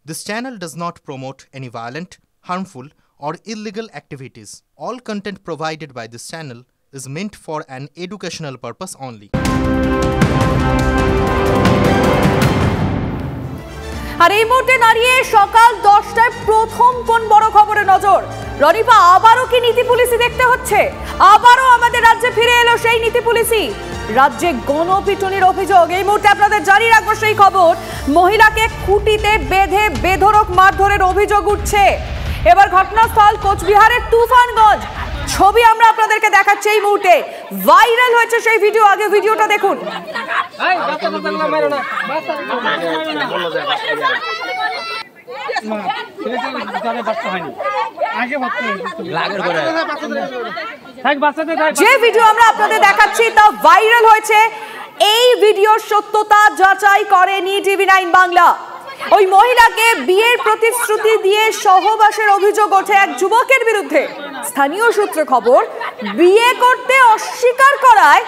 This channel does not promote any violent, harmful, or illegal activities. All content provided by this channel is meant for an educational purpose only. আর এই মুহূর্তে দাঁড়িয়ে সকাল 10টায় প্রথম কোন বড় খবরে নজর। রনিপা, আবারও কি নীতি পুলিশি দেখতে হচ্ছে? আবারও আমাদের রাজ্যে ফিরে এলো সেই নীতি পুলিশি। রাজ্যে গণপিটুনির অভিযোগ। এই মুহূর্তে আপনাদের জারি রাখবো সেই খবর। মহিলাকে খুঁটিতে বেঁধে বেধড়ক মারধরের অভিযোগ উঠছে। এবার ঘটনাস্থল কোচবিহারের তুফানগঞ্জ। ছবি আমরা আপনাদেরকে দেখাচ্ছি এই মুহূর্তে। ভাইরাল হয়েছে সেই ভিডিও, আগে ভিডিওটা দেখুন। যে ভিডিও আমরা আপনাদের দেখাচ্ছি তা ভাইরাল হয়েছে। এই ভিডিওর সত্যতা যাচাই করেনি TV9 বাংলা। ওই মহিলাকে বিয়ের প্রতিশ্রুতি দিয়ে সহবাসের অভিযোগ ওঠে এক যুবকের বিরুদ্ধে। স্থানীয় সূত্রে খবর, বিয়ে করতে অস্বীকার করায়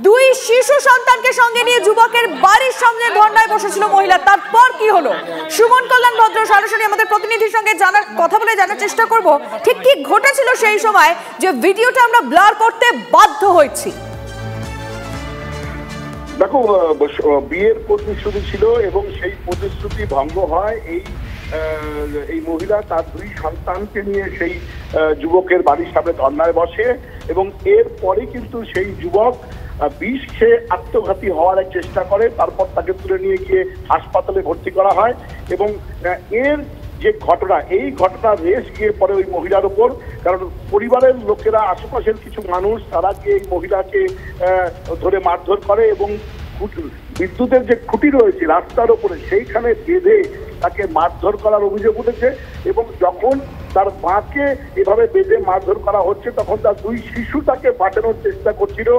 দুই শিশু সন্তানকে সঙ্গে নিয়ে যুবকের বাড়ির সামনে ধর্নায় বসেছিল মহিলা। তারপর কি হলো? সুমন কল্যাণ ভদ্র সরাসরি আমাদের প্রতিনিধির সঙ্গে কথা বলে জানার চেষ্টা করব ঠিক কি ঘটেছিল সেই সময় যে ভিডিওটা আমরা ব্লার করতে বাধ্য হয়েছি। দেখো, বিয়ের প্রতিশ্রুতি ছিল এবং সেই প্রতিশ্রুতি ভঙ্গ হয়। এই মহিলা তার দুই সন্তানকে নিয়ে সেই যুবকের বাড়ির সামনে ধর্নায় বসে এবং এরপরে কিন্তু সেই যুবক বিষ খেয়ে আত্মঘাতী হওয়ার চেষ্টা করে। তারপর তাকে তুলে নিয়ে গিয়ে হাসপাতালে ভর্তি করা হয় এবং এর যে ঘটনা, এই ঘটনার রেশ গিয়ে পড়ে ওই মহিলার উপর। কারণ পরিবারের লোকেরা, আশেপাশের কিছু মানুষ, তারা গিয়ে এই মহিলাকে ধরে মারধর করে এবং বিদ্যুতের যে খুঁটি রয়েছে রাস্তার উপরে সেইখানে বেঁধে তাকে মারধর করার অভিযোগ উঠেছে। এবং যখন তার মাকে এভাবে বেঁধে মারধর করা হচ্ছে তখন তার দুই শিশু তাকে বাঁচানোর চেষ্টা করছিল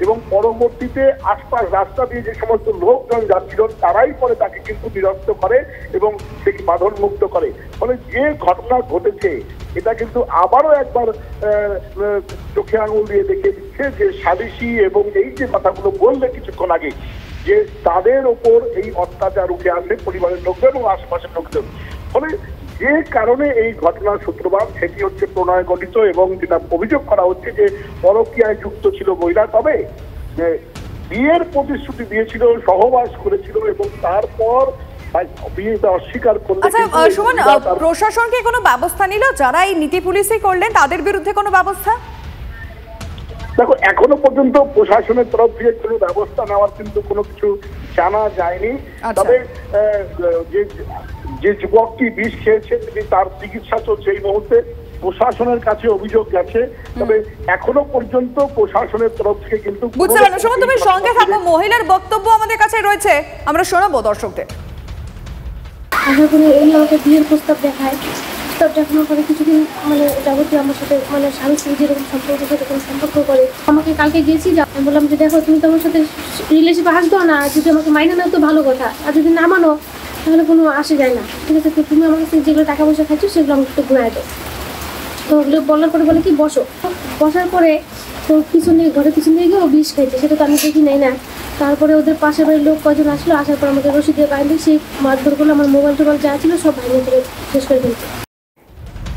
এবং পরবর্তীতে আশপাশ রাস্তা দিয়ে যে সমস্ত লোকজন যাচ্ছিল তারাই পরে তাকে কিন্তু বিরক্ত করে এবং সে বাঁধনমুক্ত করে। ফলে যে ঘটনা ঘটেছে এটা কিন্তু আবারও একবার চোখে আঙুল দিয়ে দেখিয়ে দিচ্ছে যে সালিশি এবং এই যে কথাগুলো বললে কিছুক্ষণ আগে, যে তাদের ওপর এই অত্যাচার উঠে আসে পরিবারের লোকজন এবং আশপাশের লোকজন। ফলে যে কারণে এই ঘটনার সূত্রপাত সেটি হচ্ছে প্রণয় গঠিত এবং যেটা অভিযোগ করা হচ্ছে যে পরকীয়ায় যুক্ত ছিল মহিলা। তবে বিয়ের প্রতিশ্রুতি দিয়েছিল, সহবাস করেছিল এবং তারপর বিয়েটা অস্বীকার করলে। আচ্ছা সুমন, প্রশাসন কি কোনো ব্যবস্থা নিল? যারা এই নীতি পুলিশি করলেন তাদের বিরুদ্ধে কোনো ব্যবস্থা? দেখো, এখনো পর্যন্ত প্রশাসনের তরফ থেকে কোনো ব্যবস্থা নেওয়ার কিন্তু কোনো কিছু জানা যায়নি। তবে যে যুবকটি বিষ খেয়েছে তিনি, তার চিকিৎসা চলছে এই মুহূর্তে। প্রশাসনের কাছে অভিযোগ গেছে, তবে এখনো পর্যন্ত প্রশাসনের তরফ থেকে কিন্তু বুঝতে পারলাম। সুমন, তুমি সঙ্গে থাকো, মহিলার বক্তব্য আমাদের কাছে রয়েছে, আমরা শোনাবো দর্শকদের। আশা করি এই আমাকে বিয়ের প্রস্তাব দেখায়। প্রস্তাব দেখানোর পরে কিছুদিন যাবতীয় আমার সাথে স্বামী স্ত্রী যেরকম সম্পর্ক সেরকম সম্পর্ক করে। আমাকে কালকে গিয়েছি, আমি বললাম যে দেখো তুমি তো আমার সাথে রিলেশিপে আসবো না, যদি আমাকে মাইনে নাও তো ভালো কথা, আর যদি না মানো তাহলে কোনো আসে যায় না, ঠিক আছে? তো তুমি আমার কাছে যেগুলো টাকা পয়সা খাইছো সেগুলো আমাকে একটু ঘুরাই দাও। তো ওগুলো বলার পরে বলে কি বসার পরে তো ঘরের পিছনে গিয়ে ও বিষ খাইছে, সেটা তো আমি দেখি নাই না। তারপরে ওদের পাশের বাড়ির লোক কজন আসলো, আসার পর আমাকে রশি দিয়ে বাইরে সেই মারধর করলো, আমার মোবাইল টোবাইল যা ছিল সব ভাঙিয়ে থেকে শেষ করে দিয়েছে।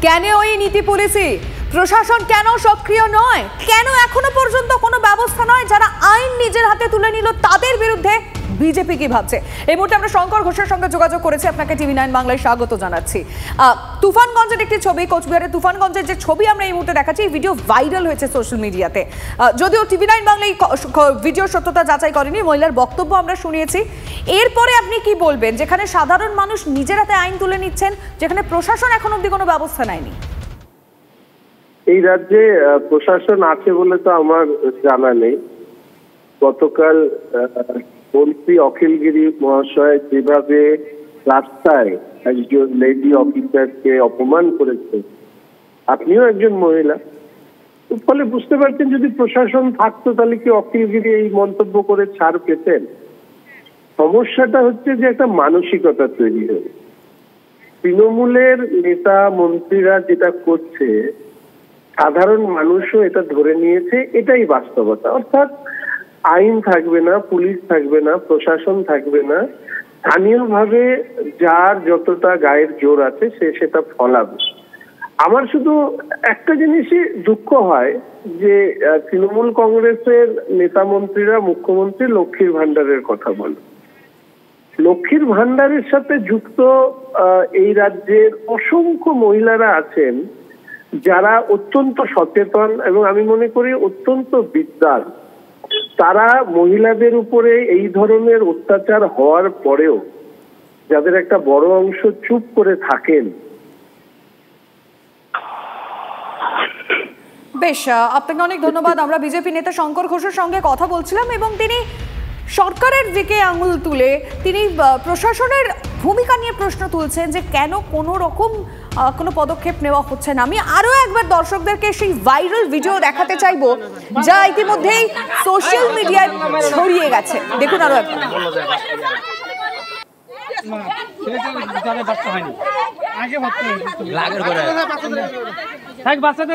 কেন ওই নীতি পুলিশি? প্রশাসন কেন সক্রিয় নয়? কেন এখনো পর্যন্ত কোনো ব্যবস্থা নয়? যারা আইন নিজের হাতে তুলে নিল তাদের বিরুদ্ধে বিজেপি কি ভাবছে? এই মুহূর্তে আমরা শঙ্কর ঘোষের সঙ্গে যোগাযোগ করেছি, আপনাকে TV9 বাংলায় স্বাগত জানাচ্ছি। তুফানগঞ্জের একটি ছবি, কোচবিহারের তুফানগঞ্জের যে ছবি আমরা এই মুহূর্তে দেখাচ্ছি, এই ভিডিও ভাইরাল হয়েছে সোশ্যাল মিডিয়াতে। যদিও TV9 বাংলা এই ভিডিওর সত্যতা যাচাই করেনি, মহিলার বক্তব্য আমরা শুনিয়েছি। এরপরে আপনি কি বলবেন, যেখানে সাধারণ মানুষ নিজের হাতে আইন তুলে নিচ্ছেন, যেখানে প্রশাসন এখন অব্দি কোনো ব্যবস্থা নেয়নি? এই রাজ্যে প্রশাসন আছে বলে তো আমার জানা নেই। গতকাল মন্ত্রী অখিলগিরি মহাশয় যেভাবে রাস্তায় একজন লেডি অফিসারকে অপমান করেছে, আপনিও একজন মহিলা, ফলে বুঝতে পারছেন যদি প্রশাসন থাকতো তাহলে কি অখিলগিরি এই মন্তব্য করে ছাড় পেতেন? সমস্যাটা হচ্ছে যে একটা মানসিকতা তৈরি হয়েছে। তৃণমূলের নেতা মন্ত্রীরা যেটা করছে সাধারণ মানুষও এটা ধরে নিয়েছে, এটাই বাস্তবতা। অর্থাৎ আইন থাকবে না, পুলিশ থাকবে না, প্রশাসন থাকবে না, স্থানীয়ভাবে যার যতটা গায়ের জোর আছে সে সেটা ফলাবে। আমার শুধু একটা জিনিসই দুঃখ হয় যে তৃণমূল কংগ্রেসের নেতা মন্ত্রীরা মুখ্যমন্ত্রী লক্ষ্মীর ভান্ডারের কথা বলে। লক্ষ্মীর ভান্ডারের সাথে যুক্ত এই রাজ্যের অসংখ্য মহিলারা আছেন যারা অত্যন্ত সচেতন এবং আমি মনে করি অত্যন্ত বিদ্বান। তারা মহিলাদের উপরে এই ধরনের অত্যাচার হওয়ার পরেও যাদের একটা বড় অংশ চুপ করে থাকেন। বেশ, আপনাকে অনেক ধন্যবাদ। আমরা বিজেপি নেতা শঙ্কর ঘোষের সঙ্গে কথা বলছিলাম এবং তিনি সরকারের দিকে আঙুল তুলে তিনি প্রশাসনের ভূমিকা নিয়ে প্রশ্ন তুলছেন যে কেন কোনো রকম কোনো পদক্ষেপ নেওয়া হচ্ছে না। আমি আরো একবার দর্শকদেরকে সেই ভাইরাল ভিডিও দেখাতে চাইবো যা ইতিমধ্যেই সোশ্যাল মিডিয়ায় ছড়িয়ে গেছে। দেখুন আরো একবার। বাচ্চাকে